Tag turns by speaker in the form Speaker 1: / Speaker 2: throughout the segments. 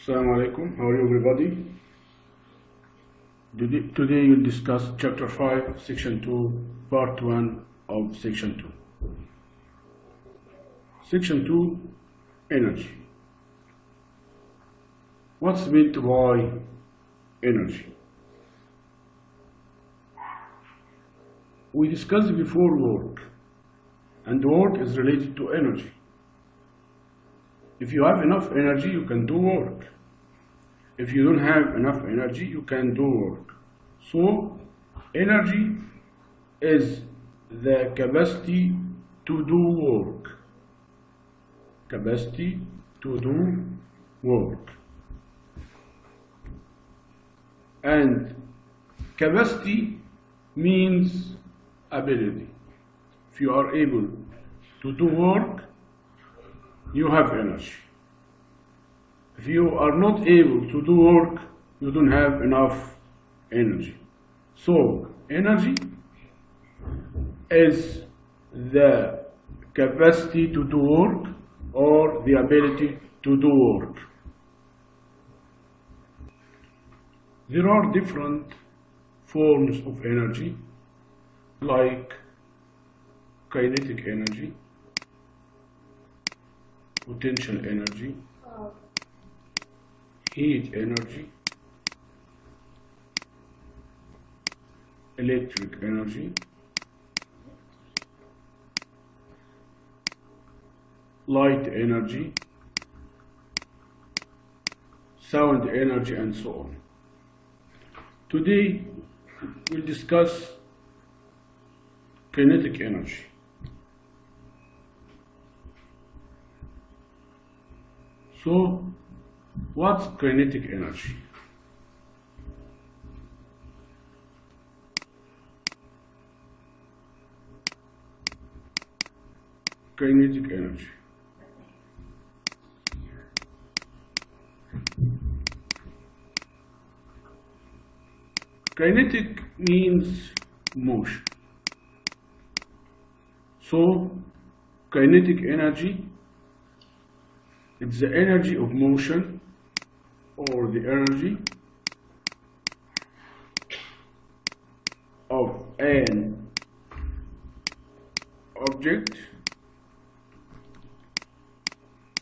Speaker 1: Assalamu alaikum. How are you, everybody? Today we'll discuss Chapter 5, Section 2, Part 1 of Section 2. Section 2, Energy. What's meant by energy? We discussed before work, and work is related to energy. If you have enough energy, you can do work. If you don't have enough energy, you can do work. So, energy is the capacity to do work. Capacity to do work. And capacity means ability. If you are able to do work, you have energy. If you are not able to do work, you don't have enough energy. So, energy is the capacity to do work or the ability to do work. There are different forms of energy, like kinetic energy, potential energy, heat energy, electric energy, light energy, sound energy, and so on. Today we'll discuss kinetic energy. So, what's kinetic energy? Kinetic energy. Kinetic means motion. So, kinetic energy, it's the energy of motion or the energy of an object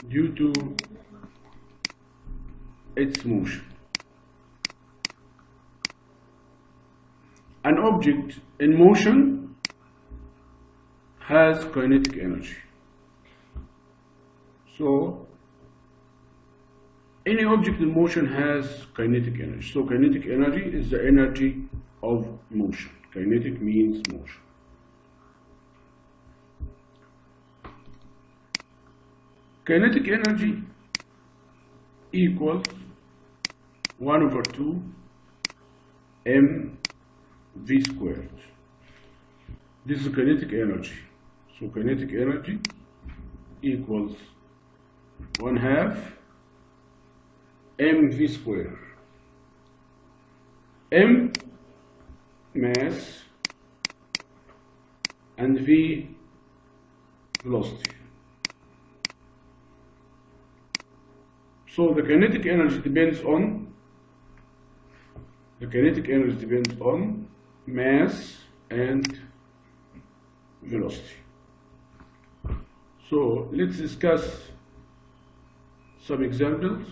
Speaker 1: due to its motion. An object in motion has kinetic energy. So, any object in motion has kinetic energy. So, kinetic energy is the energy of motion. Kinetic means motion. Kinetic energy equals 1/2 mv squared. This is kinetic energy. So, kinetic energy equals 1/2 mv squared. M mass and v velocity. So the kinetic energy depends on mass and velocity. So let's discuss some examples.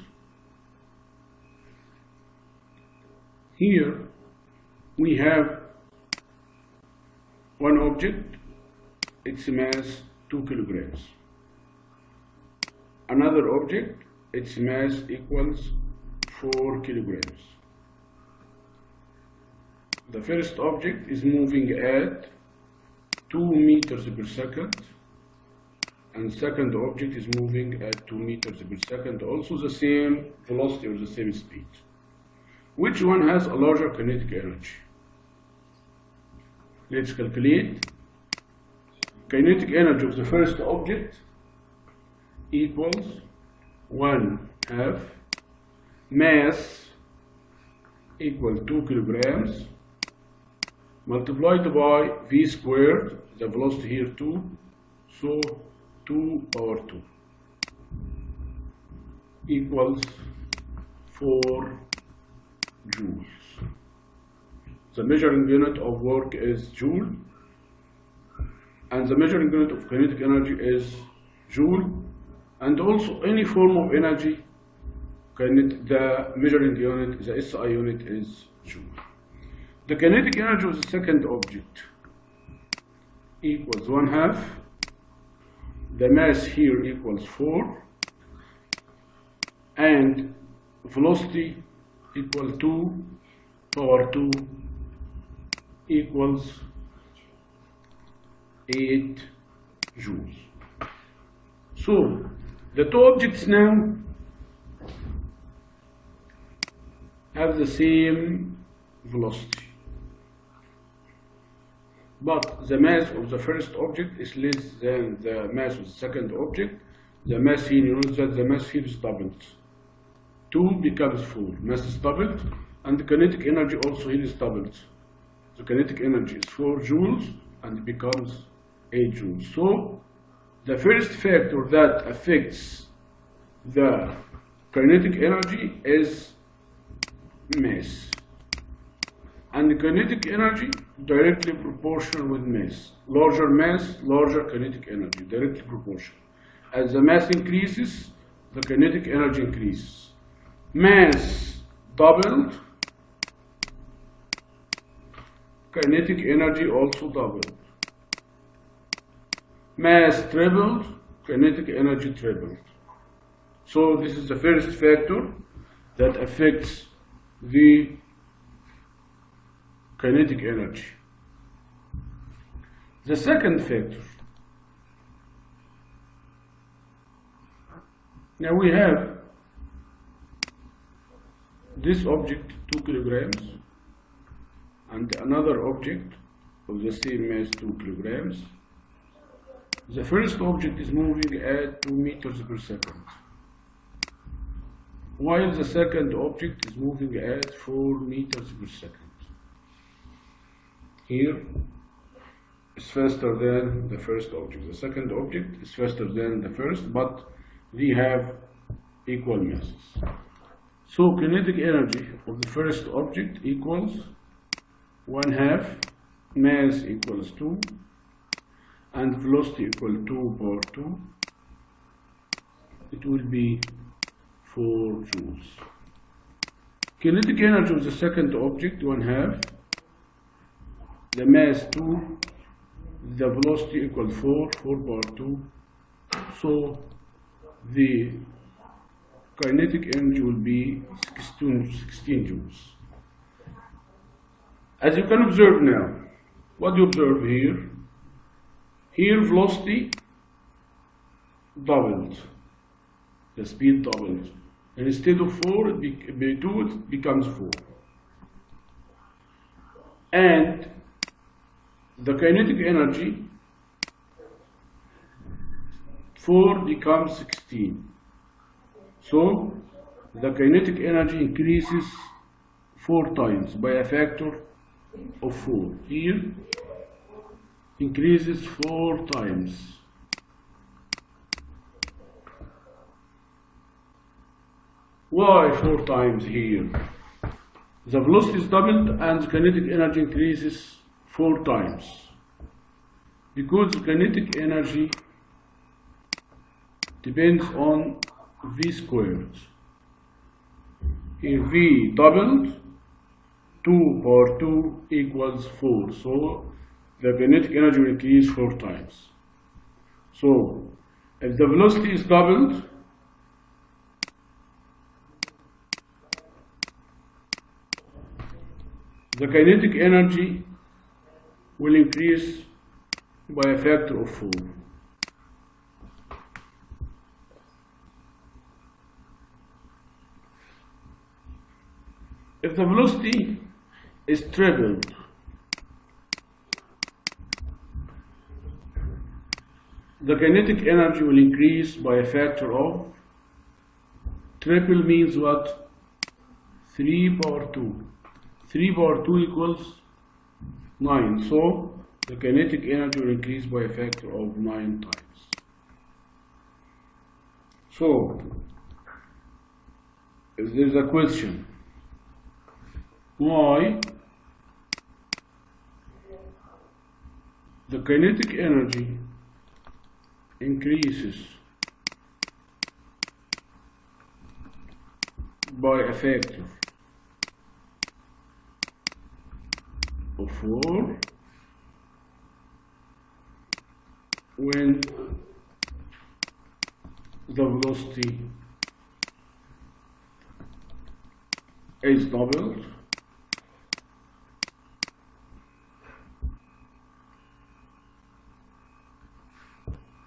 Speaker 1: Here we have one object, its mass 2 kilograms. Another object, its mass equals 4 kilograms. The first object is moving at 2 meters per second, and second object is moving at 2 meters per second, also the same velocity or the same speed. Which one has a larger kinetic energy? Let's calculate. Kinetic energy of the first object equals 1/2 mass equal 2 kilograms multiplied by v squared, the velocity here 2, so 2 over 2 equals 4 joules. The measuring unit of work is joule, and the measuring unit of kinetic energy is joule, and also any form of energy, the measuring unit, the SI unit is joule. The kinetic energy of the second object equals 1/2. The mass here equals 4, and velocity equal to power 2 equals 8 joules. So the two objects now have the same velocity, but the mass of the first object is less than the mass of the second object. The mass here, you notice that the mass here is doubled. 2 becomes 4. Mass is doubled, and the kinetic energy also here is doubled. The kinetic energy is 4 joules and it becomes 8 joules. So the first factor that affects the kinetic energy is mass, and the kinetic energy directly proportional with mass. Larger mass, larger kinetic energy, directly proportional. As the mass increases, the kinetic energy increases. Mass doubled, kinetic energy also doubled. Mass tripled, kinetic energy tripled. So this is the first factor that affects the kinetic energy. The second factor, now we have this object 2 kilograms and another object of the same mass 2 kilograms. The first object is moving at 2 meters per second, while the second object is moving at 4 meters per second. Here is faster than the first object. The second object is faster than the first, but they have equal masses. So kinetic energy of the first object equals 1/2, mass equals 2, and velocity equal to power 2. It will be 4 joules. Kinetic energy of the second object 1/2, the mass 2, the velocity equal 4 power 2. So the kinetic energy will be 16 joules. As you can observe now, what do you observe here? Here velocity doubled, the speed doubled, and instead of 4 it becomes 4. And the kinetic energy 4 becomes 16. So the kinetic energy increases 4 times by a factor of 4. Here increases 4 times. Why 4 times here? The velocity is doubled and the kinetic energy increases 4 times, because the kinetic energy depends on V squared. Here V doubled, 2 power 2 equals 4. So the kinetic energy will increase 4 times. So if the velocity is doubled, the kinetic energy will increase by a factor of 4. If the velocity is tripled, the kinetic energy will increase by a factor of, triple means what? 3 power 2. 3 power 2 equals 9. So the kinetic energy will increase by a factor of 9 times. So if there's a question. Why the kinetic energy increases by a factor of 4 when the velocity is doubled?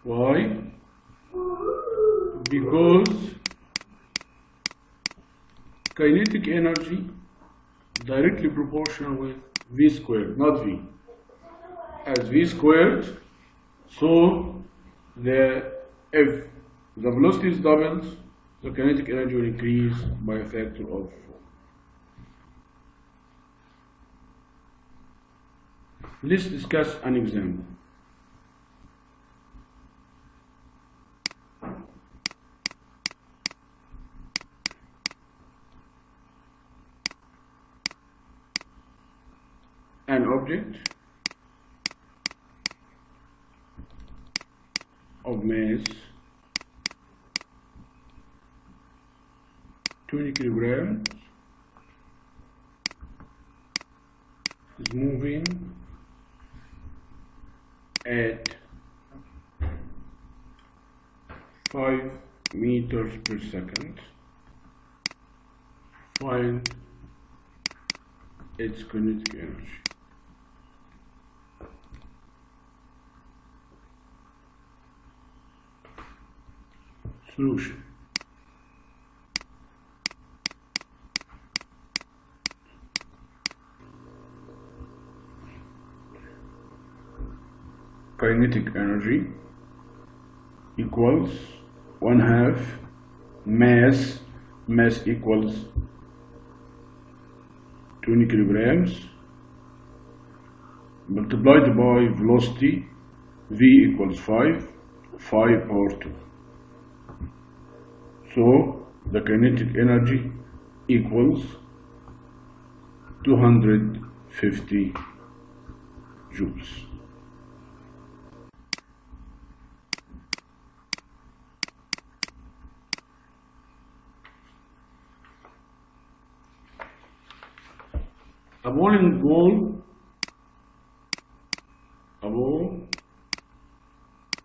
Speaker 1: Why? Because kinetic energy directly proportional with v squared, not v, as v squared. So if the velocity is doubled, the kinetic energy will increase by a factor of 4. Let's discuss an example. An object of mass 20 kilograms is moving at 5 meters per second. Find its kinetic energy. Solution. Kinetic energy equals 1/2 mass equals 20 kilograms multiplied by velocity v equals 5 power 2. So the kinetic energy equals 250 joules. A bowling ball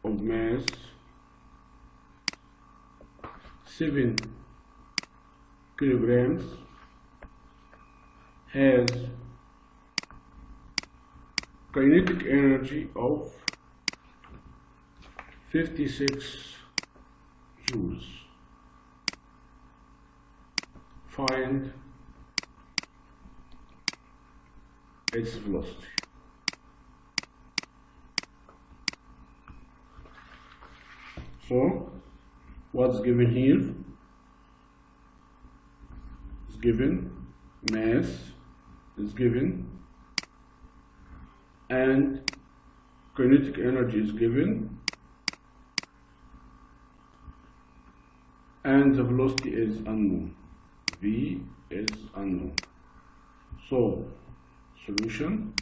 Speaker 1: of mass 7 kilograms has kinetic energy of 56 joules. Find its velocity. So what's given here is given, mass is given, and kinetic energy is given, and the velocity is unknown, v is unknown. So solution: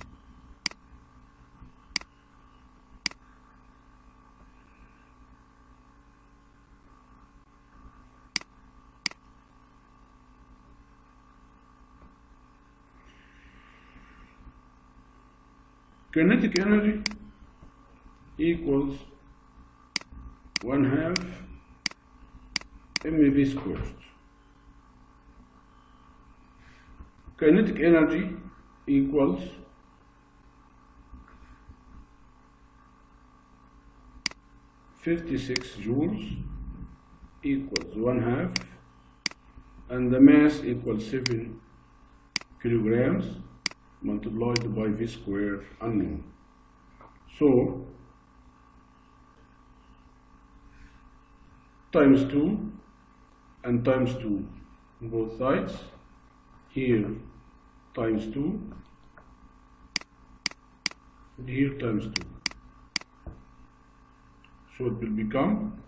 Speaker 1: kinetic energy equals 1/2 mv squared. Kinetic energy equals 56 joules equals 1/2, and the mass equals 7 kilograms multiplied by v squared unknown. So times 2 and times 2 on both sides. Here times 2 and here times 2. So it will become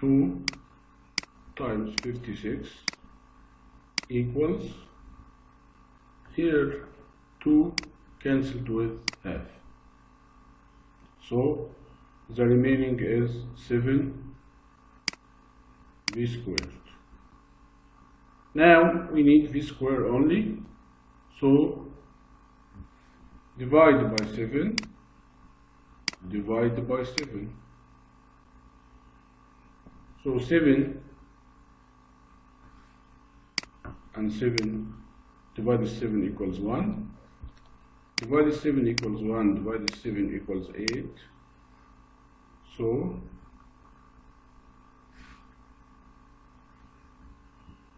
Speaker 1: 2 times 56 equals, here 2 cancelled with half, so the remaining is 7v squared. Now we need v squared only, so divide by 7, divide by 7. So 7 and 7 divided 7 equals 1. Divided 7 equals 1, divided 7 equals 8. So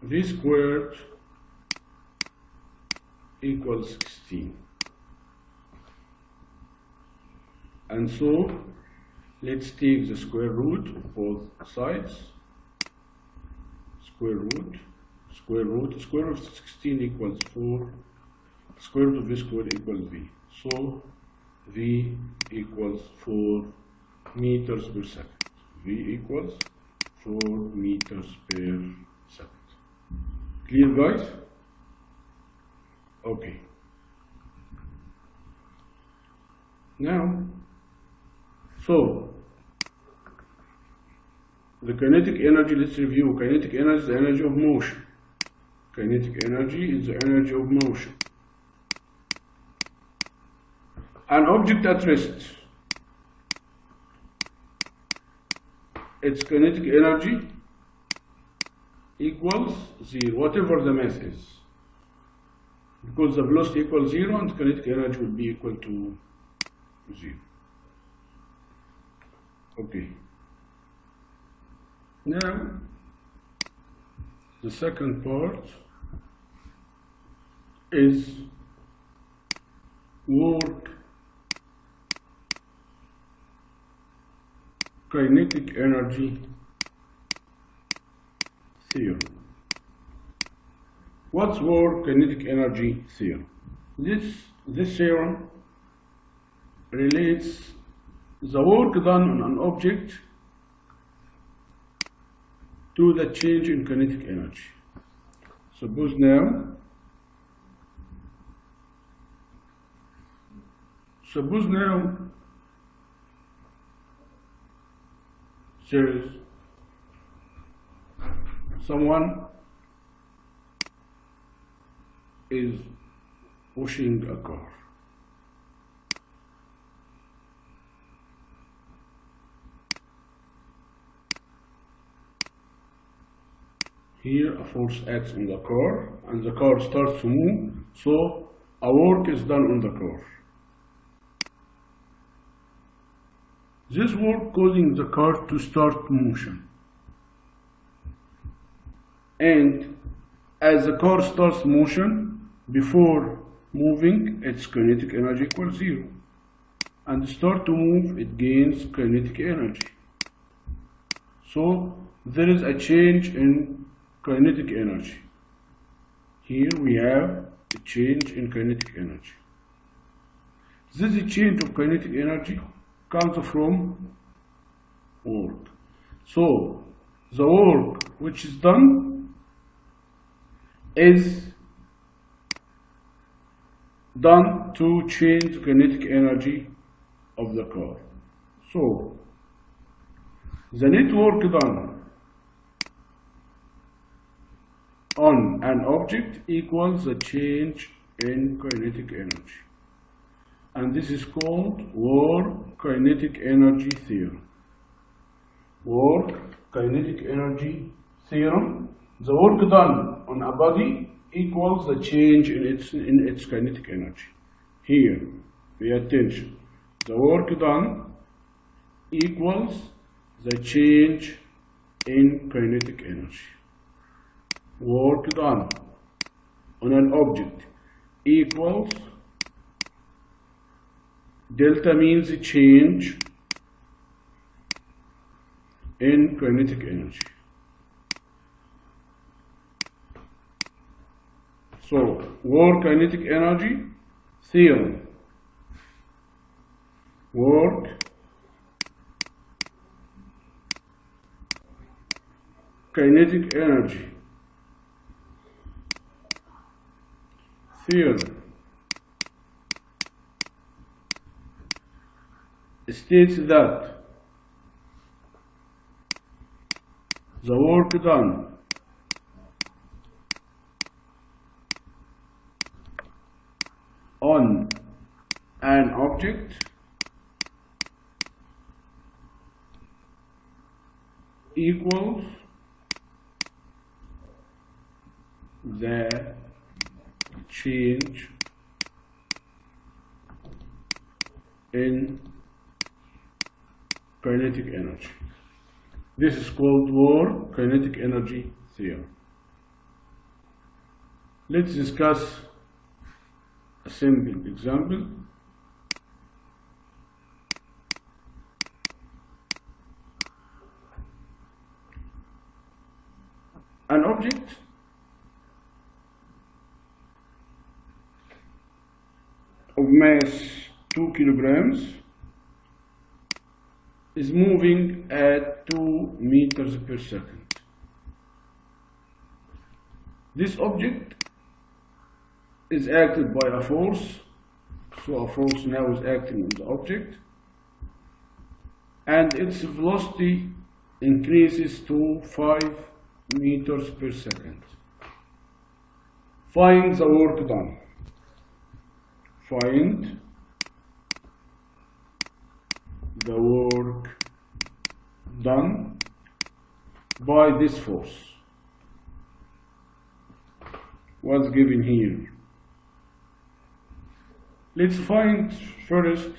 Speaker 1: v squared equals 16. And so let's take the square root of both sides. Square root of 16 equals 4. Square root of v squared equals v. So v equals 4 meters per second. V equals 4 meters per second. Clear, guys? Okay. Now, so the kinetic energy, let's review. Kinetic energy is the energy of motion. Kinetic energy is the energy of motion. An object at rest, its kinetic energy equals 0, whatever the mass is. Because the velocity equals 0 and kinetic energy will be equal to 0. Okay. Now, the second part is work kinetic energy theorem. What's work kinetic energy theorem? This theorem relates the work done on an object to the change in kinetic energy. Suppose now there is someone is pushing a car. Here a force acts on the car and the car starts to move, so a work is done on the car. This work causing the car to start motion. And as the car starts motion, before moving, its kinetic energy equals 0. And start to move, it gains kinetic energy. So there is a change in kinetic energy. Here we have a change in kinetic energy. This change of kinetic energy comes from work. So the work which is done is done to change kinetic energy of the car. So the net work done on an object equals the change in kinetic energy. And this is called work kinetic energy theorem. Work kinetic energy theorem. The work done on a body equals the change in its kinetic energy. Here, pay attention. The work done equals the change in kinetic energy. Work done on an object equals, delta means change in kinetic energy. So, work kinetic energy theorem. Work kinetic energy theorem states that the work done on an object equals the change in kinetic energy. This is called work kinetic energy theorem. Let's discuss a simple example. An object of mass 2 kilograms is moving at 2 meters per second. This object is acted by a force, so a force now is acting on the object, and its velocity increases to 5 meters per second. Find the work done. Find the work done by this force. What's given here? Let's find first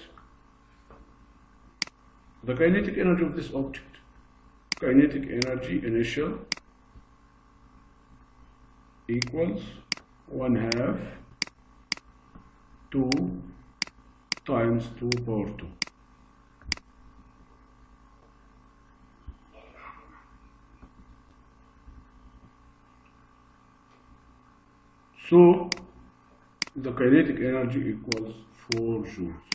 Speaker 1: the kinetic energy of this object. Kinetic energy initial equals 1/2 2 times 2 power 2. So the kinetic energy equals 4 joules.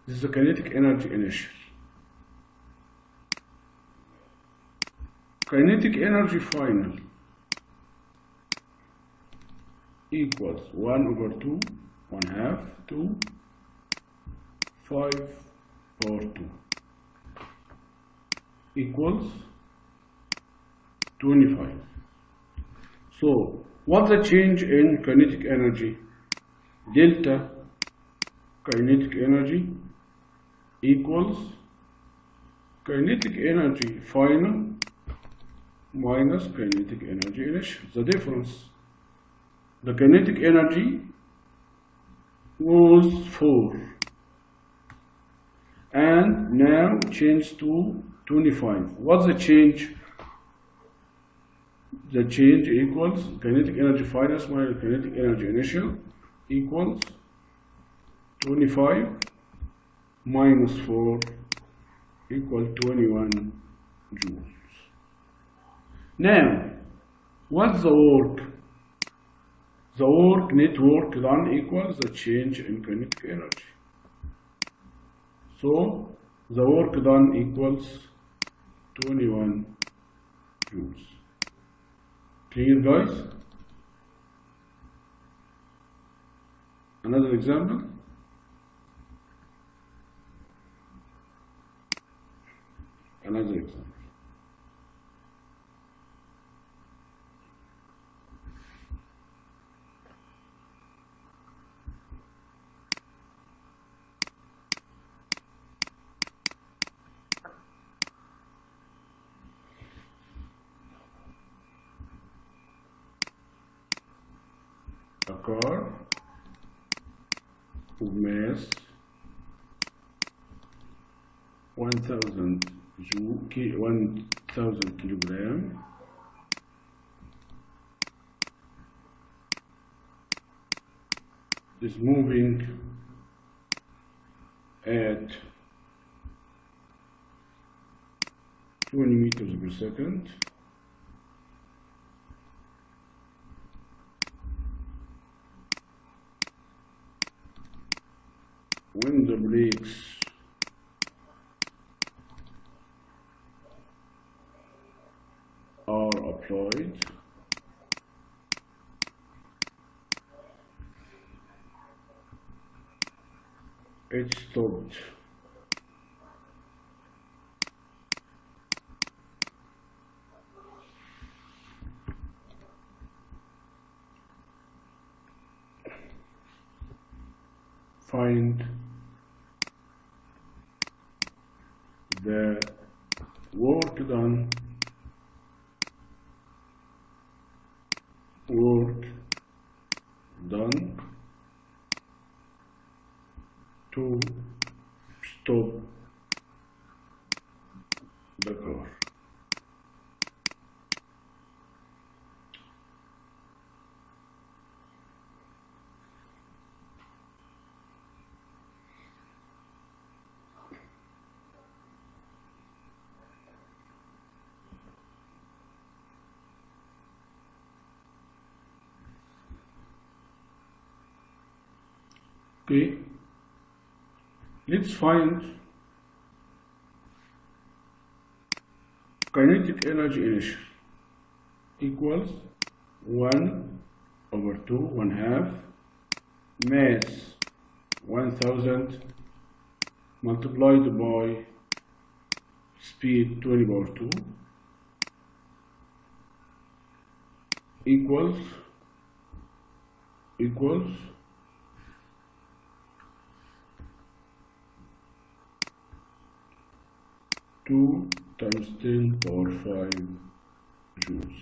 Speaker 1: This is the kinetic energy initial. Kinetic energy final equals 1/2, 1/2, 2, 5 power 2 equals 25. So what's the change in kinetic energy? Delta kinetic energy equals kinetic energy final minus kinetic energy initial. The difference, the kinetic energy was 4 and now changed to 25. What's the change? The change equals kinetic energy final minus kinetic energy initial equals 25 minus 4 equal 21 joules. Now, what's the work? The work, net work done equals the change in kinetic energy. So the work done equals 21 joules. Clear, guys? Another example. Another example. A car of mass 1000 kilogram is moving at 20 meters per second. When the brakes applied, it stopped. Find the work done, to stop the car. Okay, let's find kinetic energy initial equals 1/2, 1/2 mass 1000 multiplied by speed 20^2 equals 2 times 10^5 joules.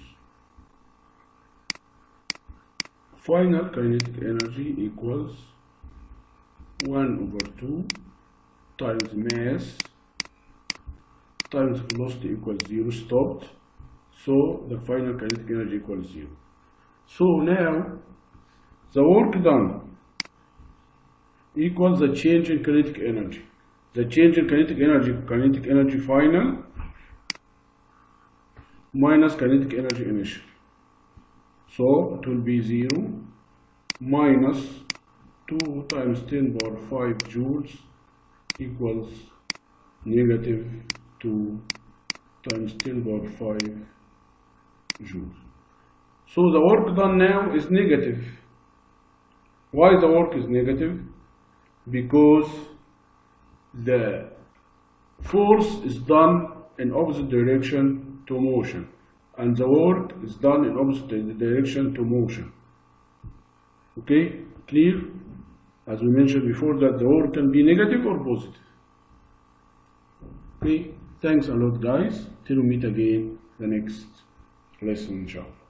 Speaker 1: Final kinetic energy equals 1/2 times mass times velocity equals 0, stopped, so the final kinetic energy equals 0. So now the work done equals the change in kinetic energy. The change in kinetic energy final minus kinetic energy initial. So it will be 0 minus 2 times 10^5 joules equals negative 2 times 10^5 joules. So the work done now is negative. Why the work is negative? Because the force is done in opposite direction to motion, and the work is done in opposite direction to motion. Okay, clear? As we mentioned before, that the work can be negative or positive. Okay, thanks a lot guys. Till we meet again the next lesson, inshallah.